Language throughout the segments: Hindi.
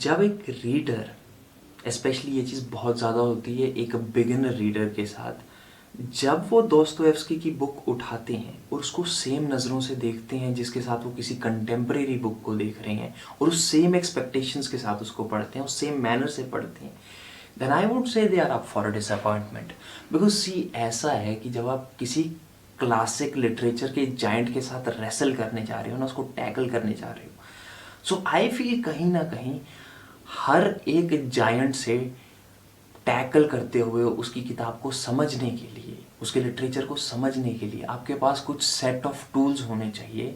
जब एक रीडर, स्पेशली ये चीज़ बहुत ज़्यादा होती है एक बिगिनर रीडर के साथ, जब वो दोस्तोयेव्स्की की बुक उठाते हैं और उसको सेम नज़रों से देखते हैं जिसके साथ वो किसी कंटेम्प्रेरी बुक को देख रहे हैं और उस सेम एक्सपेक्टेशंस के साथ उसको पढ़ते हैं, उस सेम मैनर से पढ़ते हैं, then I would say they are up for a disappointment. Because she ऐसा है कि जब आप किसी क्लासिक लिटरेचर के जाइंट के साथ रेसल करने जा रहे हो ना, उसको टैकल करने जा रहे हो, सो आई फील कहीं ना कहीं हर एक जायंट से टैकल करते हुए उसकी किताब को समझने के लिए, उसके लिटरेचर को समझने के लिए आपके पास कुछ सेट ऑफ टूल्स होने चाहिए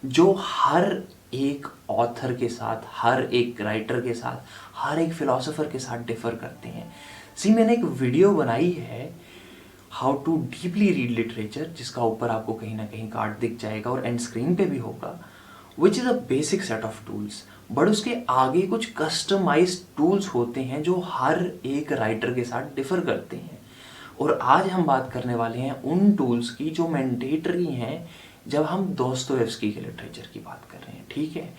जो हर एक ऑथर के साथ, हर एक राइटर के साथ, हर एक फिलोसोफर के साथ डिफर करते हैं। सी मैंने एक वीडियो बनाई है how to deeply read literature, जिसका ऊपर आपको कहीं ना कहीं कार्ड दिख जाएगा और एंड स्क्रीन पे भी होगा, which is a basic set of tools. But उसके आगे कुछ कस्टमाइज्ड टूल्स होते हैं जो हर एक राइटर के साथ डिफर करते हैं। और आज हम बात करने वाले हैं उन टूल्स की जो मैंडेटरी हैं जब हम दोस्तोयेव्स्की के लिटरेचर की बात कर रहे हैं, ठीक है।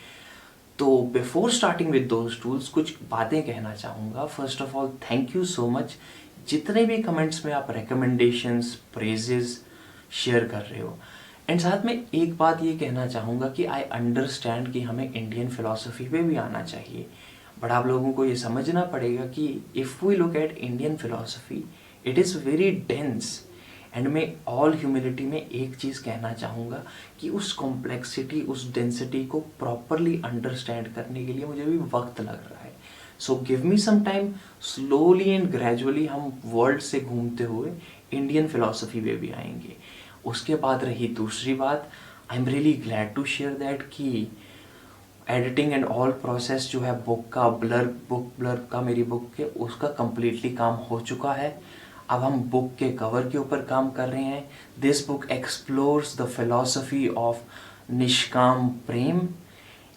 तो before starting with those tools कुछ बातें कहना चाहूँगा। First of all thank you so much, जितने भी कमेंट्स में आप रिकमेंडेशंस, प्रेजेस शेयर कर रहे हो। एंड साथ में एक बात ये कहना चाहूँगा कि आई अंडरस्टैंड कि हमें इंडियन फिलॉसफी पे भी आना चाहिए, बट आप लोगों को ये समझना पड़ेगा कि if we look at Indian philosophy, it is very dense. And मैं ऑल ह्यूमिलिटी में एक चीज़ कहना चाहूँगा कि उस कॉम्प्लेक्सिटी, उस डेंसिटी को प्रॉपरली अंडरस्टैंड करने के लिए मुझे भी वक्त लग रहा है। So give me some time, slowly and gradually हम वर्ल्ड से घूमते हुए इंडियन फिलॉसफी पे भी आएंगे। उसके बाद रही दूसरी बात, I am really glad to share that कि एडिटिंग एंड ऑल प्रोसेस जो है बुक ब्लर का मेरी बुक के, उसका कम्प्लीटली काम हो चुका है। अब हम बुक के कवर के ऊपर काम कर रहे हैं। This book explores the philosophy of निष्काम प्रेम,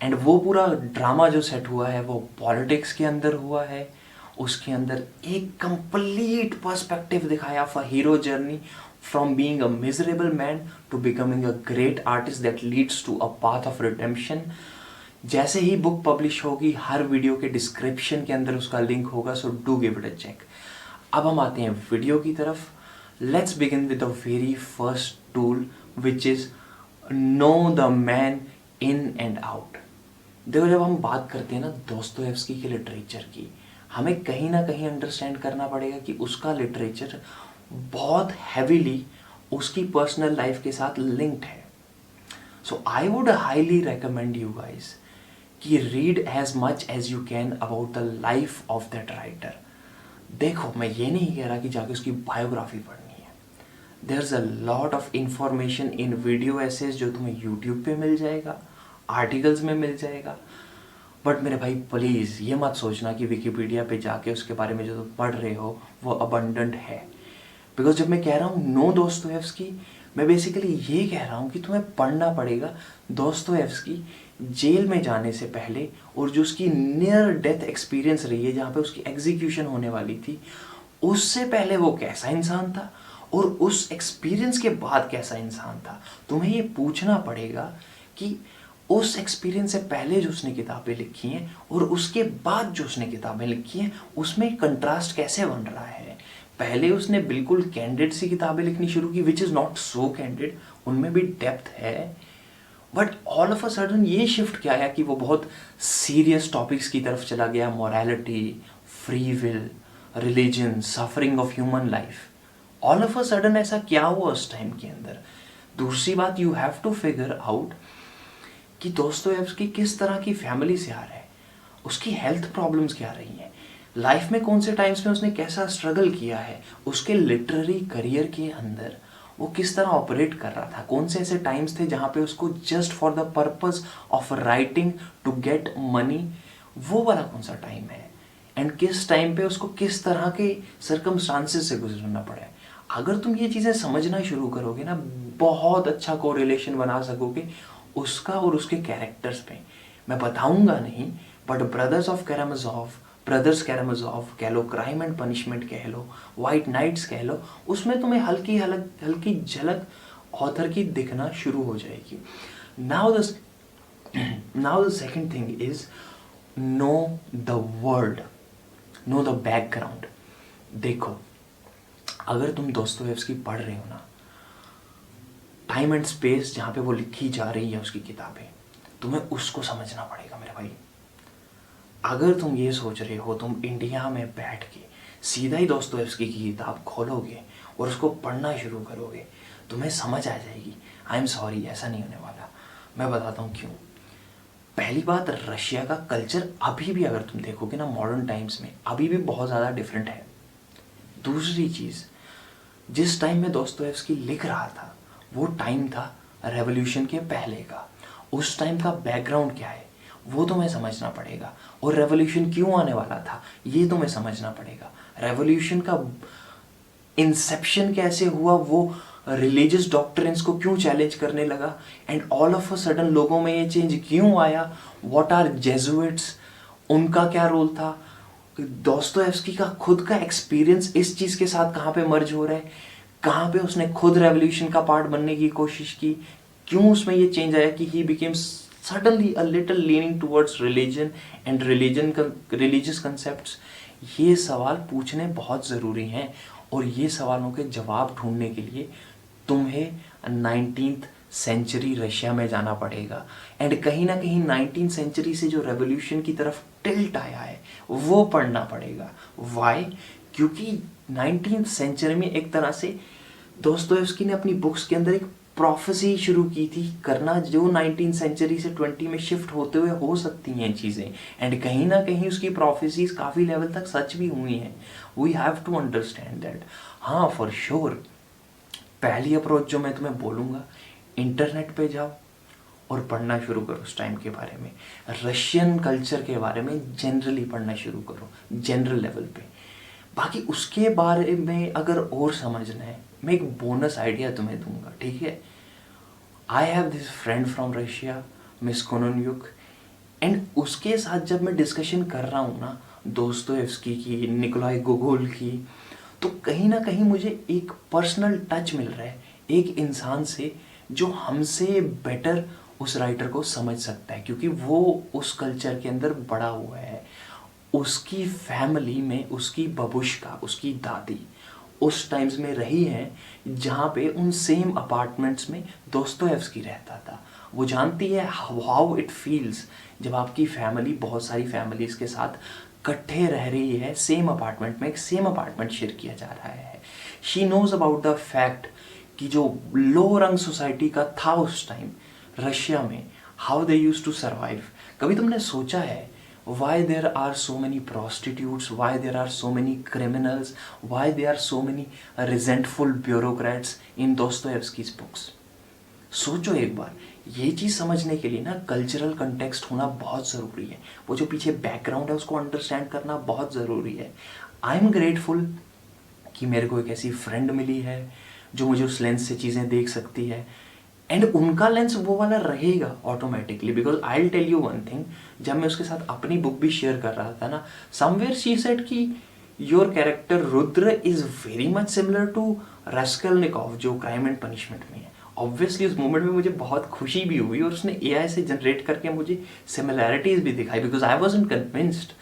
एंड वो पूरा ड्रामा जो सेट हुआ है वो पॉलिटिक्स के अंदर हुआ है। उसके अंदर एक कंप्लीट पर्सपेक्टिव दिखाया for hero journey from being a miserable man to becoming a great artist that leads to a path of redemption. जैसे ही बुक पब्लिश होगी, हर वीडियो के डिस्क्रिप्शन के अंदर उसका लिंक होगा, so do give it a check. अब हम आते हैं वीडियो की तरफ। Let's begin with the very first tool which is know the man in and out. देखो, जब हम बात करते हैं ना दोस्तोयेव्स्की के लिटरेचर की, हमें कहीं ना कहीं अंडरस्टैंड करना पड़ेगा कि उसका लिटरेचर बहुत हैवीली उसकी पर्सनल लाइफ के साथ लिंक्ड है। So I would highly recommend you guys कि read as much as you can about the life of that writer. देखो, मैं ये नहीं कह रहा कि जाके उसकी बायोग्राफी पढ़नी है। There is a lot of information in video essays जो तुम्हें यूट्यूब पे मिल जाएगा, आर्टिकल्स में मिल जाएगा। बट मेरे भाई प्लीज़ ये मत सोचना कि विकिपीडिया पे जाके उसके बारे में जो तुम पढ़ रहे हो वो अबंडेंट है। बिकॉज जब मैं कह रहा हूँ नो दोस्तोयेव्स्की, मैं बेसिकली ये कह रहा हूँ कि तुम्हें पढ़ना पड़ेगा दोस्तोयेव्स्की जेल में जाने से पहले, और जो उसकी नियर डेथ एक्सपीरियंस रही है जहाँ पे उसकी एग्जीक्यूशन होने वाली थी, उससे पहले वो कैसा इंसान था और उस एक्सपीरियंस के बाद कैसा इंसान था। तुम्हें ये पूछना पड़ेगा कि उस एक्सपीरियंस से पहले जो उसने किताबें लिखी हैं और उसके बाद जो उसने किताबें लिखी हैं, उसमें कंट्रास्ट कैसे बन रहा है। पहले उसने बिल्कुल कैंडिड सी किताबें लिखनी शुरू की, which is not so candid, उनमें भी डेप्थ है। But all of a sudden ये शिफ्ट क्या आया कि वो बहुत सीरियस टॉपिक्स की तरफ चला गया, morality, free will, religion, suffering of human life. All of a sudden ऐसा क्या हुआ उस टाइम के अंदर। दूसरी बात, you have to figure out कि दोस्तोयेव्स्की किस तरह की फैमिली से आ रहा है, उसकी हेल्थ प्रॉब्लम्स क्या रही हैं, लाइफ में कौन से टाइम्स में उसने कैसा स्ट्रगल किया है, उसके लिटरेरी करियर के अंदर वो किस तरह ऑपरेट कर रहा था, कौन से ऐसे टाइम्स थे जहाँ पे उसको just for the purpose of writing to get money, वो वाला कौन सा टाइम है, एंड किस टाइम पे उसको किस तरह के सर्कमस्टांसेस से गुजरना पड़ा है। अगर तुम ये चीज़ें समझना शुरू करोगे ना, बहुत अच्छा कोरिलेशन बना सकोगे उसका और उसके कैरेक्टर्स पे। मैं बताऊंगा नहीं, बट ब्रदर्स कैरामाज़ोव कह लो, क्राइम एंड पनिशमेंट कह लो, वाइट नाइट्स कह लो, उसमें तुम्हें हल्की झलक ऑथर की दिखना शुरू हो जाएगी। Now the second thing is know the world, know the background. देखो, अगर तुम दोस्तोयेव्स्की पढ़ रहे हो ना, टाइम एंड स्पेस जहाँ पे वो लिखी जा रही है उसकी किताबें, तुम्हें उसको समझना पड़ेगा मेरे भाई। अगर तुम ये सोच रहे हो तुम इंडिया में बैठ के सीधा ही दोस्तोयेव्स्की की किताब खोलोगे और उसको पढ़ना शुरू करोगे, तुम्हें समझ आ जाएगी। आई एम सॉरी, ऐसा नहीं होने वाला। मैं बताता हूँ क्यों। पहली बात, रशिया का कल्चर अभी भी अगर तुम देखोगे ना मॉडर्न टाइम्स में, अभी भी बहुत ज़्यादा डिफरेंट है। दूसरी चीज़, जिस टाइम में दोस्तोयेव्स्की लिख रहा था वो टाइम था रेवोल्यूशन के पहले का। उस टाइम का बैकग्राउंड क्या है वो तुम्हें समझना पड़ेगा, और रेवोल्यूशन क्यों आने वाला था ये तुम्हें समझना पड़ेगा। रेवोल्यूशन का इंसेप्शन कैसे हुआ, वो रिलीजियस डॉक्ट्रिन्स को क्यों चैलेंज करने लगा, and all of a sudden लोगों में ये चेंज क्यों आया। व्हाट आर जेजुइट्स, उनका क्या रोल था। दोस्तोयेव्स्की का खुद का एक्सपीरियंस इस चीज़ के साथ कहाँ पे मर्ज हो रहा है, कहाँ पे उसने खुद रेवोल्यूशन का पार्ट बनने की कोशिश की, क्यों उसमें ये चेंज आया कि he became suddenly a little leaning towards religion and religious concepts. ये सवाल पूछने बहुत ज़रूरी हैं, और ये सवालों के जवाब ढूंढने के लिए तुम्हें 19th सेंचुरी रशिया में जाना पड़ेगा। एंड कहीं ना कहीं 19th सेंचुरी से जो रेवोल्यूशन की तरफ टिल्ट आया है वो पढ़ना पड़ेगा। वाई? क्योंकि 19th सेंचुरी में एक तरह से दोस्तोयेव्स्की ने अपनी बुक्स के अंदर एक प्रोफेसी शुरू की थी करना, जो 19th सेंचुरी से 20 में शिफ्ट होते हुए हो सकती हैं चीज़ें। एंड कहीं ना कहीं उसकी प्रोफेसीज काफ़ी लेवल तक सच भी हुई हैं। We have to understand that. हाँ, फॉर श्योर, पहली अप्रोच जो मैं तुम्हें बोलूँगा, इंटरनेट पे जाओ और पढ़ना शुरू करो उस टाइम के बारे में, रशियन कल्चर के बारे में जनरली पढ़ना शुरू करो, जनरल लेवल पे। बाकी उसके बारे में अगर और समझना है, मैं एक बोनस आइडिया तुम्हें दूंगा, ठीक है। I have this friend from Russia, Miss Kononyuk, and उसके साथ जब मैं डिस्कशन कर रहा हूँ ना दोस्तोयेव्स्की की, निकोलाई गोगोल की, तो कहीं ना कहीं मुझे एक पर्सनल टच मिल रहा है एक इंसान से जो हमसे बेटर उस राइटर को समझ सकता है, क्योंकि वो उस कल्चर के अंदर बड़ा हुआ है। उसकी फैमिली में उसकी बबुश्का, उसकी दादी उस टाइम्स में रही है जहाँ पे उन सेम अपार्टमेंट्स में दोस्तोयेव्स्की रहता था। वो जानती है हाउ इट फील्स जब आपकी फैमिली बहुत सारी फैमिलीज़ के साथ इकट्ठे रह रही है सेम अपार्टमेंट में, एक सेम अपार्टमेंट शेयर किया जा रहा है। She knows about the fact कि जो लो रंग सोसाइटी का था उस टाइम रशिया में, how they use to survive. कभी तुमने सोचा है why there are so many prostitutes, why there are so many criminals, why there are so many resentful bureaucrats in Dostoevsky's books? सोचो एक बार, ये चीज़ समझने के लिए ना कल्चरल कंटेक्स्ट होना बहुत ज़रूरी है। वो जो पीछे बैकग्राउंड है उसको अंडरस्टैंड करना बहुत ज़रूरी है। आई एम ग्रेटफुल कि मेरे को एक ऐसी फ्रेंड मिली है जो मुझे उस लेंस से चीज़ें देख सकती है, एंड उनका लेंस वो वाला रहेगा automatically. Because I will tell you one thing, जब मैं उसके साथ अपनी बुक भी शेयर कर रहा था ना, समवेयर शी सेड कि your character Rudra is very much similar to Raskolnikov जो क्राइम एंड पनिशमेंट में है। ऑब्वियसली उस मोमेंट में मुझे बहुत खुशी भी हुई, और उसने एआई से जनरेट करके मुझे सिमिलैरिटीज भी दिखाई, बिकॉज आई वॉजंट कन्विंस्ड।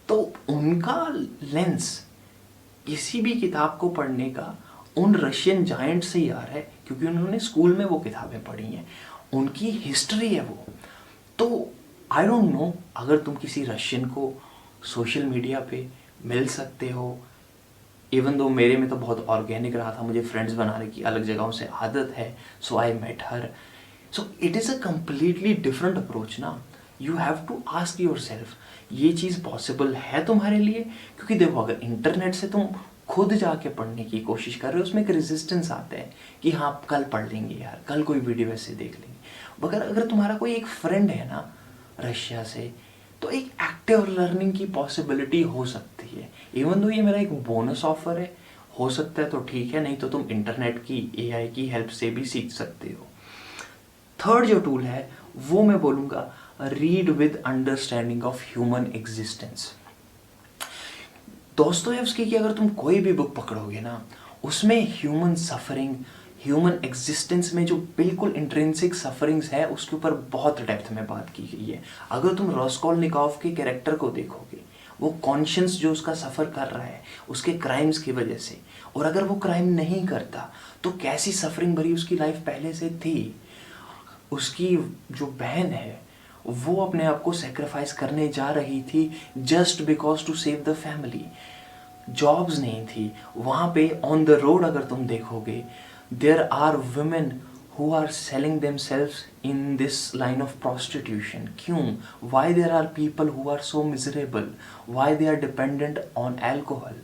तो उनका लेंस किसी भी किताब को पढ़ने का उन रशियन जायंट से ही आ रहा है, क्योंकि उन्होंने स्कूल में वो किताबें पढ़ी हैं, उनकी हिस्ट्री है वो। तो आई डोंट नो, अगर तुम किसी रशियन को सोशल मीडिया पे मिल सकते हो, इवन दो मेरे में तो बहुत ऑर्गेनिक रहा था, मुझे फ्रेंड्स बनाने की अलग जगहों से आदत है, so I met her. So it is a completely different approach ना। You have to ask yourself, ये चीज़ पॉसिबल है तुम्हारे लिए? क्योंकि देखो, अगर इंटरनेट से तुम खुद जाके पढ़ने की कोशिश कर रहे हो, उसमें एक रेजिस्टेंस आता है कि हाँ कल पढ़ लेंगे यार, कल कोई वीडियो ऐसे देख लेंगे। मगर अगर तुम्हारा कोई एक फ्रेंड है ना रशिया से, तो एक एक्टिव लर्निंग की पॉसिबिलिटी हो सकती है। इवन दो ये मेरा एक बोनस ऑफर है, हो सकता है तो ठीक है, नहीं तो तुम इंटरनेट की, एआई की हेल्प से भी सीख सकते हो। थर्ड जो टूल है वो मैं बोलूँगा, read with understanding of human existence. Dostoevsky की अगर तुम कोई भी बुक पकड़ोगे ना, उसमें ह्यूमन सफरिंग, ह्यूमन एग्जिस्टेंस में जो बिल्कुल इंट्रिंसिक सफरिंग्स है उसके ऊपर बहुत डेप्थ में बात की गई है। अगर तुम रास्कोल्निकोव के कैरेक्टर को देखोगे, वो कॉन्शियस जो उसका सफ़र कर रहा है उसके क्राइम्स की वजह से, और अगर वो क्राइम नहीं करता तो कैसी सफरिंग भरी उसकी लाइफ पहले से थी। उसकी जो बहन है वो अपने आप को सेक्रीफाइस करने जा रही थी just because to save the family. Jobs नहीं थी वहाँ पे, ऑन द रोड अगर तुम देखोगे there are women who are selling themselves in this line of prostitution. क्यों? Why there are people who are so miserable? Why they are dependent on alcohol?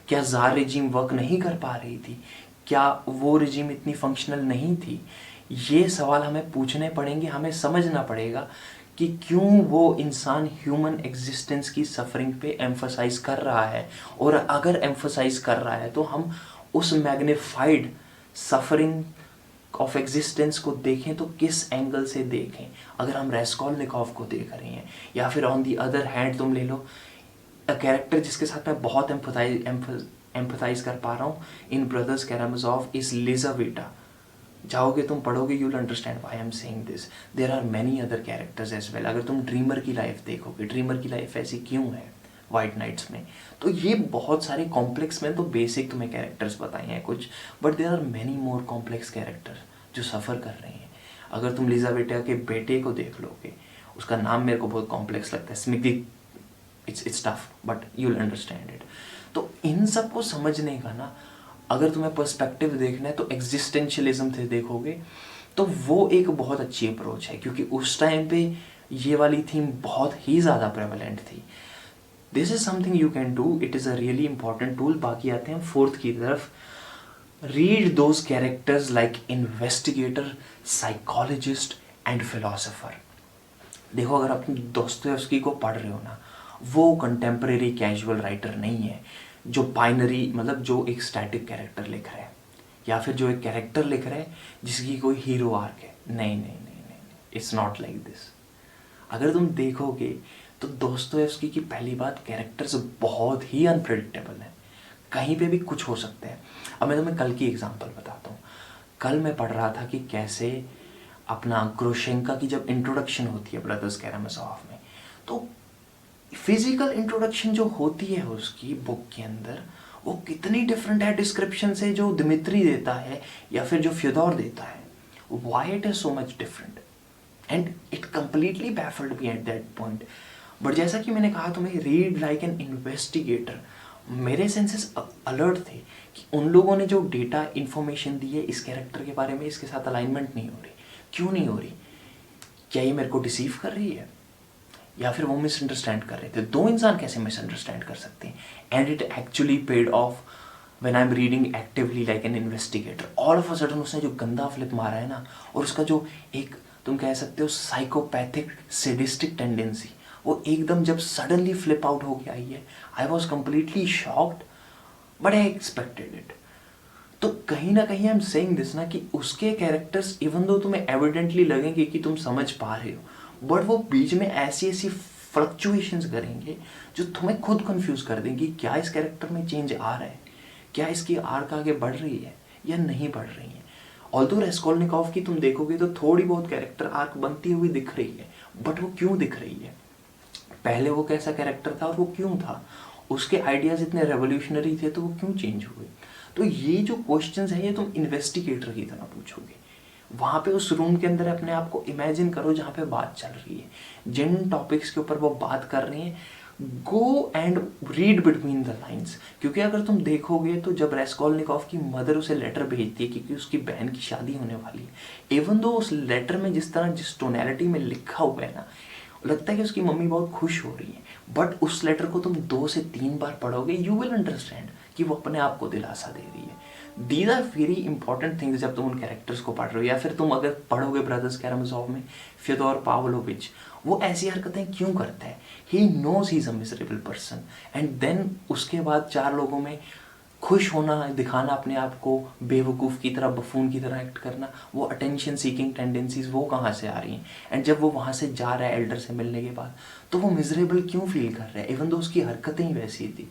क्या जार रिजीम वर्क नहीं कर पा रही थी? क्या वो रिजीम इतनी फंक्शनल नहीं थी? ये सवाल हमें पूछने पड़ेंगे, हमें समझना पड़ेगा कि क्यों वो इंसान ह्यूमन एग्जिस्टेंस की सफरिंग पे एम्फसाइज कर रहा है, और अगर एम्फसाइज कर रहा है तो हम उस मैग्नीफाइड सफरिंग ऑफ एग्जिस्टेंस को देखें तो किस एंगल से देखें। अगर हम रास्कोल्निकोव को देख रहे हैं, या फिर ऑन दी अदर हैंड तुम ले लो अ कैरेक्टर जिसके साथ मैं बहुत एम्पथाइज कर पा रहा हूँ इन ब्रदर्स कैरामाज़ोव इज लिज़ावेटा। जाओगे तुम पढ़ोगे, you will understand why I am saying this. There are many other characters as well. अगर तुम ड्रीमर की लाइफ देखोगे, ड्रीमर की लाइफ ऐसी क्यों है वाइट नाइट्स में, तो ये बहुत सारे कॉम्प्लेक्स, में तो बेसिक तुम्हें कैरेक्टर्स बताए हैं कुछ, but there are many more complex character जो सफ़र कर रहे हैं। अगर तुम लिज़ावेटा के बेटे को देख लोगे, उसका नाम मेरे को बहुत कॉम्प्लेक्स लगता है, smithy, it's tough but you will understand it. तो इन सब को समझने का ना, अगर तुम्हें पर्सपेक्टिव देखना है तो एग्जिस्टेंशियलिज्म से देखोगे तो वो एक बहुत अच्छी अप्रोच है, क्योंकि उस टाइम पे ये वाली थीम बहुत ही ज़्यादा प्रेवलेंट थी। This is something you can do, it is a really important tool. बाकी आते हैं फोर्थ की तरफ। Read those characters like investigator, psychologist and philosopher. देखो, अगर आप दोस्तोयेव्स्की को पढ़ रहे हो ना, वो कंटेम्प्रेरी कैजुअल राइटर नहीं है जो बाइनरी, मतलब जो एक स्टैटिक कैरेक्टर लिख रहा है, या फिर जो एक कैरेक्टर लिख रहा है जिसकी कोई हीरो आर्क है। नहीं नहीं नहीं नहीं, इट्स नॉट लाइक दिस। अगर तुम देखोगे तो दोस्तोयेव्स्की की पहली बात, कैरेक्टर्स बहुत ही अनप्रेडिक्टेबल है, कहीं पे भी कुछ हो सकता है। अब मैं तुम्हें कल की एग्जांपल बताता हूँ। कल मैं पढ़ रहा था कि कैसे अपना ग्रोशेंका की जब इंट्रोडक्शन होती है ब्रदर्स कैरामाज़ोव में, तो फिजिकल इंट्रोडक्शन जो होती है उसकी बुक के अंदर, वो कितनी डिफरेंट है डिस्क्रिप्शन से जो दिमित्री देता है या फिर जो फ्योदोर देता है। Why it is so much different, and it completely baffled me at that point. But जैसा कि मैंने कहा, तुम्हें रीड लाइक एन इन्वेस्टिगेटर, मेरे सेंसेस अलर्ट थे कि उन लोगों ने जो डेटा इन्फॉर्मेशन दी है इस कैरेक्टर के बारे में, इसके साथ अलाइनमेंट नहीं हो रही। क्यों नहीं हो रही? क्या ये मेरे को डिसीव कर रही है, या फिर वो मिसअंडरस्टैंड कर रहे थे? दो इंसान कैसे मिसअंडरस्टैंड कर सकते हैं? And it actually paid of when I am reading actively like an investigator. All of a sudden उसने जो गंदा फ्लिप मारा है ना, और उसका जो एक, तुम कह सकते हो साइकोपैथिक सेडिस्टिक टेंडेंसी, वो एकदम जब सडनली फ्लिप आउट होके आई है, I was completely shocked, but I expected it. तो कहीं ना कहीं आई एम सेइंग दिस ना, कि उसके कैरेक्टर्स इवन दो तुम्हें एविडेंटली लगेंगे कि तुम समझ पा रहे हो, बट वो बीच में ऐसी ऐसी फ्लक्चुएशंस करेंगे जो तुम्हें खुद कंफ्यूज कर देंगी। क्या इस कैरेक्टर में चेंज आ रहा है? क्या इसकी आर्क आगे बढ़ रही है या नहीं बढ़ रही है? ऑल्दो रास्कोल्निकोव की तुम देखोगे तो थोड़ी बहुत कैरेक्टर आर्क बनती हुई दिख रही है, बट वो क्यों दिख रही है? पहले वो कैसा कैरेक्टर था और वो क्यों था? उसके आइडियाज इतने रेवोल्यूशनरी थे तो वो क्यों चेंज हुए? तो ये जो क्वेश्चंस हैं ये तुम इन्वेस्टिगेटर की तरह पूछोगे। वहाँ पे उस रूम के अंदर अपने आप को इमेजिन करो जहाँ पे बात चल रही है, जिन टॉपिक्स के ऊपर वो बात कर रही हैं, go and read between the lines. क्योंकि अगर तुम देखोगे तो जब रास्कोल्निकोव की मदर उसे लेटर भेजती है क्योंकि उसकी बहन की शादी होने वाली है, इवन दो उस लेटर में जिस तरह जिस टोनैलिटी में लिखा हुआ है ना, लगता है कि उसकी मम्मी बहुत खुश हो रही है, बट उस लेटर को तुम 2 से 3 बार पढ़ोगे, यू विल अंडरस्टैंड कि वो अपने आप को दिलासा दे रही है। These are very important things जब तुम उन कैरेक्टर्स को पढ़ रहे हो। या फिर तुम अगर पढ़ोगे ब्रदर्स कैरामाज़ोव में फ्योदोर पाव्लोविच, वो ऐसी हरकतें क्यों करता है? He knows he is a miserable person, and then उसके बाद 4 लोगों में खुश होना, दिखाना अपने आप को, बेवकूफ़ की तरह, बफून की तरह एक्ट करना, वो अटेंशन सीकिंग टेंडेंसीज वो कहाँ से आ रही हैं? एंड जब वो वहाँ से जा रहा है एल्डर से मिलने के बाद, तो वो मिजरेबल क्यों फील कर रहा है? इवन दो उसकी हरकतें ही वैसी थी।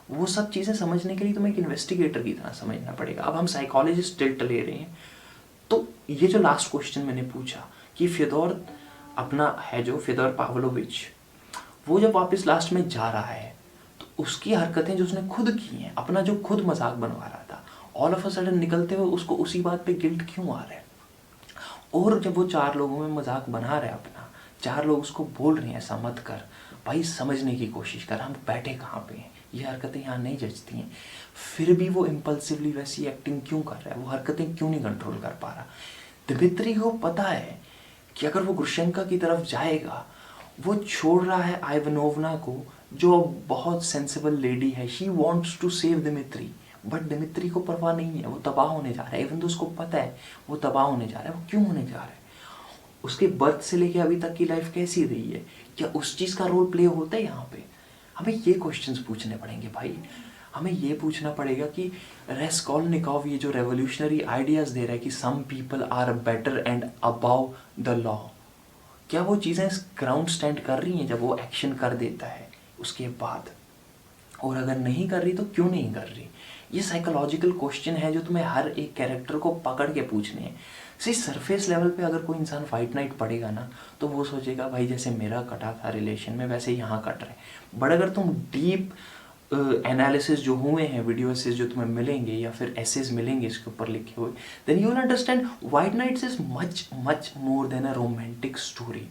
वो सब चीज़ें समझने के लिए तुम्हें एक इन्वेस्टिगेटर की तरह समझना पड़ेगा। अब हम साइकोलॉजिस्ट टिल्ट ले रहे हैं, तो ये जो लास्ट क्वेश्चन मैंने पूछा कि फ्योदोर अपना है जो फ्योदोर पाव्लोविच, वो जब वापस लास्ट में जा रहा है तो उसकी हरकतें जो उसने खुद की हैं, अपना जो खुद मजाक बनवा रहा था, ऑल ऑफ अ सडन निकलते हुए उसको उसी बात पे गिल्ट क्यों आ रहा है? और जब वो 4 लोगों में मजाक बना रहा है अपना, 4 लोग उसको बोल रहे हैं ऐसा मत कर भाई, समझने की कोशिश कर, हम बैठे कहाँ पे हैं, ये हरकतें यहाँ नहीं जचती हैं, फिर भी वो इम्पल्सिवली वैसी एक्टिंग क्यों कर रहा है, वो हरकतें क्यों नहीं कंट्रोल कर पा रहा? दिमित्री को पता है कि अगर वो ग्रुशेंका की तरफ जाएगा, वो छोड़ रहा है आइवनोवना को जो बहुत सेंसिबल लेडी है, she wants to save Dmitri, but Dmitri को परवाह नहीं है, वो तबाह होने जा रहा है। इवन तो उसको पता है वो तबाह होने जा रहा है। वो क्यों होने जा रहा है? उसके बर्थ से लेके अभी तक की लाइफ कैसी रही है, क्या उस चीज़ का रोल प्ले होता है यहाँ पे? हमें ये क्वेश्चंस पूछने पड़ेंगे भाई। हमें ये पूछना पड़ेगा कि रेस्कोल्निकोव ये जो रेवोल्यूशनरी आइडियाज़ दे रहा है कि some people are better and above the law, क्या वो चीज़ें ग्राउंड स्टैंड कर रही हैं जब वो एक्शन कर देता है उसके बाद? और अगर नहीं कर रही तो क्यों नहीं कर रही? ये साइकोलॉजिकल क्वेश्चन है जो तुम्हें हर एक कैरेक्टर को पकड़ के पूछने हैं। सी सरफेस लेवल पे अगर कोई इंसान फाइट नाइट पढ़ेगा ना तो वो सोचेगा भाई जैसे मेरा कटा था रिलेशन में वैसे यहाँ कट रहे हैं। बट अगर तुम डीप एनालिसिस जो हुए हैं, वीडियो एसेस जो तुम्हें मिलेंगे या फिर एसेस मिलेंगे इसके ऊपर लिखे हुए, then you will understand White Nights is much much more than a romantic story.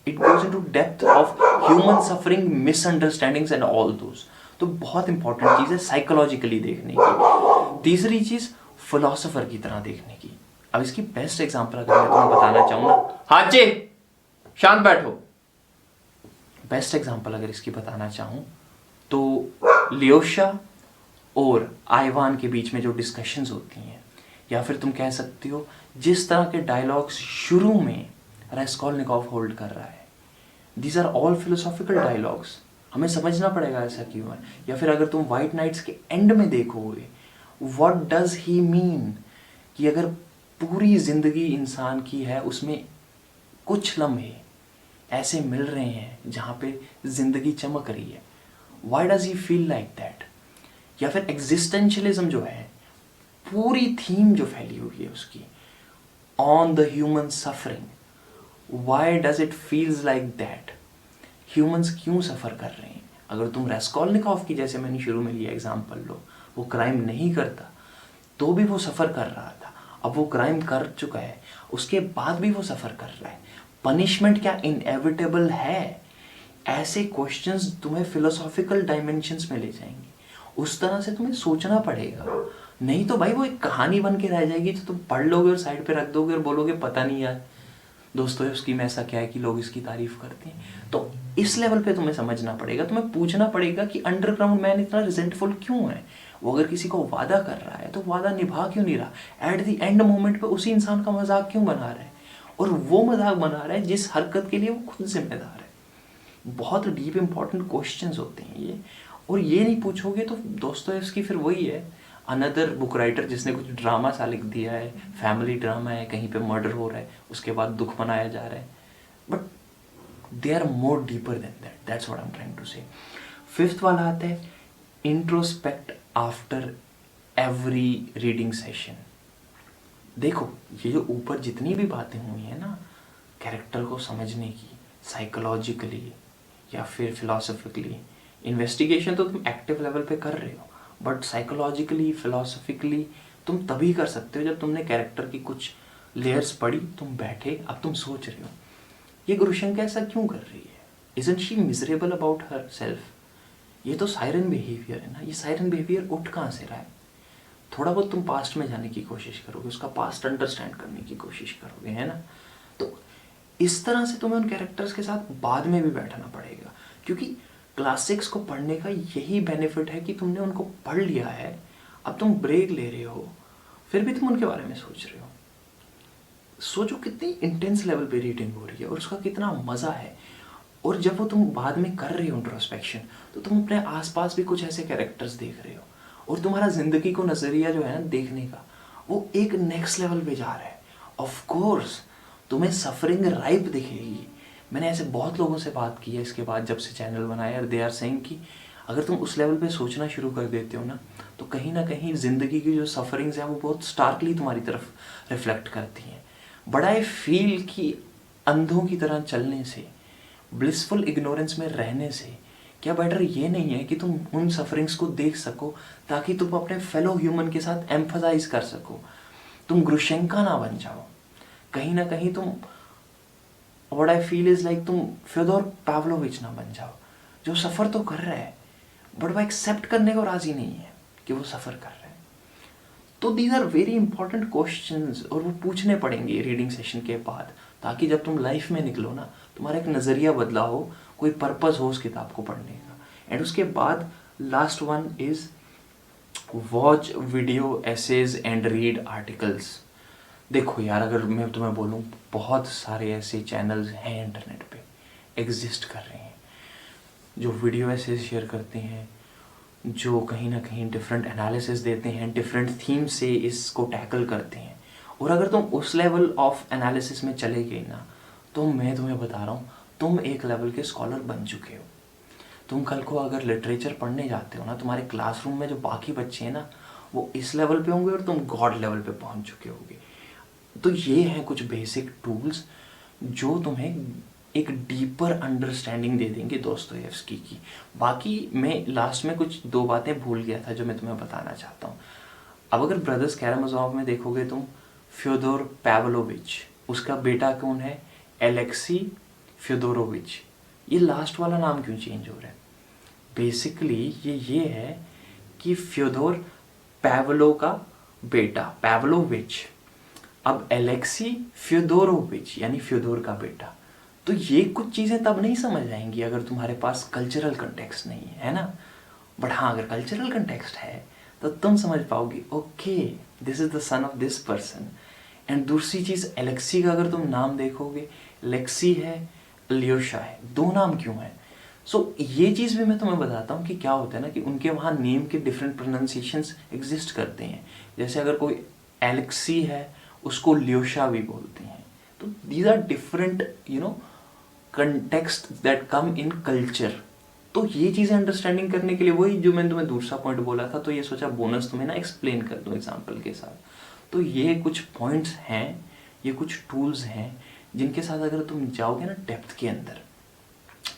It goes into depth of human suffering, misunderstandings and all those. तो बहुत इंपॉर्टेंट चीज़ है साइकोलॉजिकली देखने की। तीसरी चीज़ फिलोसोफर की तरह देखने की। अब इसकी बेस्ट एग्जांपल अगर मैं तुम्हें बताना चाहूँ ना, हाचे शांत बैठो। बेस्ट एग्जांपल अगर इसकी बताना चाहूँ तो लियोशा और आइवान के बीच में जो डिस्कशंस होती हैं, या फिर तुम कह सकती हो जिस तरह के डायलॉग्स शुरू में रेस्कोल्निकोव होल्ड कर रहा है, these are all philosophical dialogues. हमें समझना पड़ेगा ऐसा क्यों है। या फिर अगर तुम व्हाइट नाइट्स के एंड में देखोगे, व्हाट डज ही मीन, कि अगर पूरी जिंदगी इंसान की है उसमें कुछ लम्हे ऐसे मिल रहे हैं जहाँ पे जिंदगी चमक रही है, why does he feel like that? या फिर एग्जिस्टेंशियलिज्म जो है, पूरी थीम जो फैली हुई है उसकी on the human suffering, why does it feels like that? Humans क्यों सफ़र कर रहे हैं? अगर तुम रेस्कोल्निकोव की, जैसे मैंने शुरू में लिया एग्जांपल लो, वो क्राइम नहीं करता तो भी वो सफ़र कर रहा था, अब वो क्राइम कर चुका है उसके बाद भी वो सफ़र कर रहा है। पनिशमेंट क्या इनएविटेबल है? ऐसे क्वेश्चंस तुम्हें फिलोसॉफिकल डायमेंशंस में ले जाएंगे। उस तरह से तुम्हें सोचना पड़ेगा, नहीं तो भाई वो एक कहानी बन के रह जाएगी जो तुम पढ़ लोगे और साइड पे रख दोगे और बोलोगे पता नहीं यार दोस्तों उसकी में ऐसा क्या है कि लोग इसकी तारीफ करते हैं। तो इस लेवल पे तुम्हें समझना पड़ेगा, तुम्हें पूछना पड़ेगा कि अंडरग्राउंड मैन इतना रिजेंटफुल क्यों है? वो अगर किसी को वादा कर रहा है तो वादा निभा क्यों नहीं रहा? एट द एंड मोमेंट पे उसी इंसान का मजाक क्यों बना रहा है? और वो मजाक बना रहा है जिस हरकत के लिए वो खुद जिम्मेदार है। बहुत डीप इंपॉर्टेंट क्वेश्चंस होते हैं ये। और ये नहीं पूछोगे तो दोस्तोयेव्स्की फिर वही है, अनदर बुक राइटर जिसने कुछ ड्रामा सा लिख दिया है, फैमिली ड्रामा है, कहीं पे मर्डर हो रहा है, उसके बाद दुख मनाया जा रहा है, but they are more deeper than that. That's what I am trying to say. Fifth वाला आता है introspect after every reading session. देखो ये जो ऊपर जितनी भी बातें हुई हैं ना कैरेक्टर को समझने की, साइकोलॉजिकली या फिर फिलोसॉफिकली, इन्वेस्टिगेशन तो तुम एक्टिव लेवल पे कर रहे हो, बट साइकोलॉजिकली फिलोसॉफिकली तुम तभी कर सकते हो जब तुमने कैरेक्टर की कुछ लेयर्स पढ़ी, तुम बैठे, अब तुम सोच रहे हो ये ग्रुशेंका ऐसा क्यों कर रही है, isn't she miserable about her self? ये तो सायरन बिहेवियर है ना, ये सायरन बिहेवियर उठ कहाँ से रहा है? थोड़ा बहुत तुम पास्ट में जाने की कोशिश करोगे, उसका पास्ट अंडरस्टैंड करने की कोशिश करोगे, है ना? तो इस तरह से तुम्हें उन कैरेक्टर्स के साथ बाद में भी बैठना पड़ेगा, क्योंकि क्लासिक्स को पढ़ने का यही बेनिफिट है कि तुमने उनको पढ़ लिया है, अब तुम ब्रेक ले रहे हो, फिर भी तुम उनके बारे में सोच रहे हो। सोचो कितनी इंटेंस लेवल पे रीडिंग हो रही है और उसका कितना मज़ा है। और जब वो तुम बाद में कर रहे हो इंट्रोस्पेक्शन, तो तुम अपने आसपास भी कुछ ऐसे कैरेक्टर्स देख रहे हो और तुम्हारा ज़िंदगी को नज़रिया जो है ना देखने का, वो एक नेक्स्ट लेवल पे जा रहा है। ऑफ कोर्स तुम्हें सफरिंग राइप दिखेगी। मैंने ऐसे बहुत लोगों से बात की है इसके बाद जब से चैनल बनाया, दे आर सेइंग कि अगर तुम उस लेवल पे सोचना शुरू कर देते हो ना, तो कहीं ना कहीं ज़िंदगी की जो सफरिंग्स हैं वो बहुत स्टार्कली तुम्हारी तरफ रिफ्लेक्ट करती हैं। बट आई फील कि अंधों की तरह चलने से, ब्लिसफुल इग्नोरेंस में रहने से क्या बेटर ये नहीं है कि तुम उन सफरिंग्स को देख सको ताकि तुम अपने फेलो ह्यूमन के साथ एम्फसाइज कर सको। तुम ग्रुशेंका ना बन जाओ, कहीं ना कहीं तुम, what I feel is like, तुम फ्योदोर पाव्लोविच ना बन जाओ जो सफ़र तो कर रहा है बट वो एक्सेप्ट करने को राज़ी नहीं है कि वो सफ़र कर रहा है। तो these are very important questions और वो पूछने पड़ेंगे रीडिंग सेशन के बाद, ताकि जब तुम लाइफ में निकलो ना, तुम्हारा एक नज़रिया बदला हो, कोई पर्पस हो उस किताब को पढ़ने का। एंड उसके बाद last one is watch video essays and read articles. देखो यार, अगर मैं तुम्हें बोलूँ, बहुत सारे ऐसे चैनल्स हैं इंटरनेट पे, एग्जिस्ट कर रहे हैं, जो वीडियो एसेज शेयर करते हैं, जो कहीं ना कहीं डिफरेंट एनालिसिस देते हैं, डिफरेंट थीम से इसको टैकल करते हैं। और अगर तुम उस लेवल ऑफ एनालिसिस में चले गए ना, तो मैं तुम्हें बता रहा हूँ, तुम एक लेवल के स्कॉलर बन चुके हो। तुम कल को अगर लिटरेचर पढ़ने जाते हो ना, तुम्हारे क्लासरूम में जो बाकी बच्चे हैं ना, वो इस लेवल पे होंगे और तुम गॉड लेवल पे पहुंच चुके होगे। तो ये हैं कुछ बेसिक टूल्स जो तुम्हें एक डीपर अंडरस्टैंडिंग दे देंगे दोस्तोयेव्स्की की। बाकी मैं लास्ट में कुछ दो बातें भूल गया था जो मैं तुम्हें बताना चाहता हूँ। अब अगर ब्रदर्स कैरामाज़ोव में देखोगे तुम, फ्योदोर पाव्लोविच, उसका बेटा कौन है? एलेक्सी फ्योदोरोविच। ये लास्ट वाला नाम क्यों चेंज हो रहा है? बेसिकली ये है कि फ्योदोर पाव्लो का बेटा पाव्लोविच, अब एलेक्सी फ्योदोरोविच यानी फ्योदोर का बेटा। तो ये कुछ चीज़ें तब नहीं समझ आएंगी अगर तुम्हारे पास कल्चरल कंटेक्स्ट नहीं है ना। बट हाँ, अगर कल्चरल कंटेक्स्ट है तो तुम समझ पाओगे, okay this is the son of this person. And दूसरी चीज़, एलेक्सी का अगर तुम नाम देखोगे, लेक्सी है, ल्योशा है, दो नाम क्यों है? सो ये चीज़ भी मैं तुम्हें बताता हूँ कि क्या होता है ना, कि उनके वहाँ नेम के डिफरेंट प्रोनाउंसिएशंस एग्जिस्ट करते हैं। जैसे अगर कोई एलेक्सी है, उसको ल्योशा भी बोलते हैं। तो these are different context that come in culture. तो ये चीज़ें अंडरस्टैंडिंग करने के लिए, वही जो मैंने तुम्हें दूसरा पॉइंट बोला था, तो ये सोचा बोनस तुम्हें ना एक्सप्लेन कर दूं एग्जांपल के साथ। तो ये कुछ पॉइंट्स हैं, ये कुछ टूल्स हैं जिनके साथ अगर तुम जाओगे ना डेप्थ के अंदर,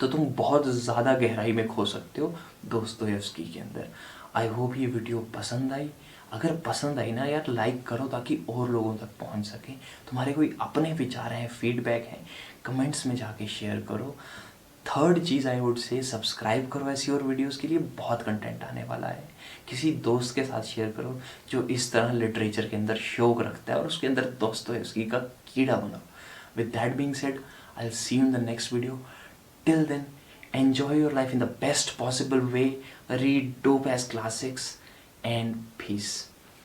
तो तुम बहुत ज़्यादा गहराई में खो सकते हो दोस्तोयेव्स्की के अंदर। आई होप ये वीडियो पसंद आई। अगर पसंद आई ना यार, लाइक करो ताकि और लोगों तक पहुंच सके। तुम्हारे कोई अपने विचार हैं, फीडबैक हैं, कमेंट्स में जाके शेयर करो। थर्ड चीज़ आई वुड से, सब्सक्राइब करो ऐसी और वीडियोस के लिए, बहुत कंटेंट आने वाला है। किसी दोस्त के साथ शेयर करो जो इस तरह लिटरेचर के अंदर शौक रखता है और उसके अंदर दोस्तोयेव्स्की का कीड़ा बनो। With that being said, I will see you in the next video. Till then, enjoy your life in the best possible way, read dope ass classics, and peace.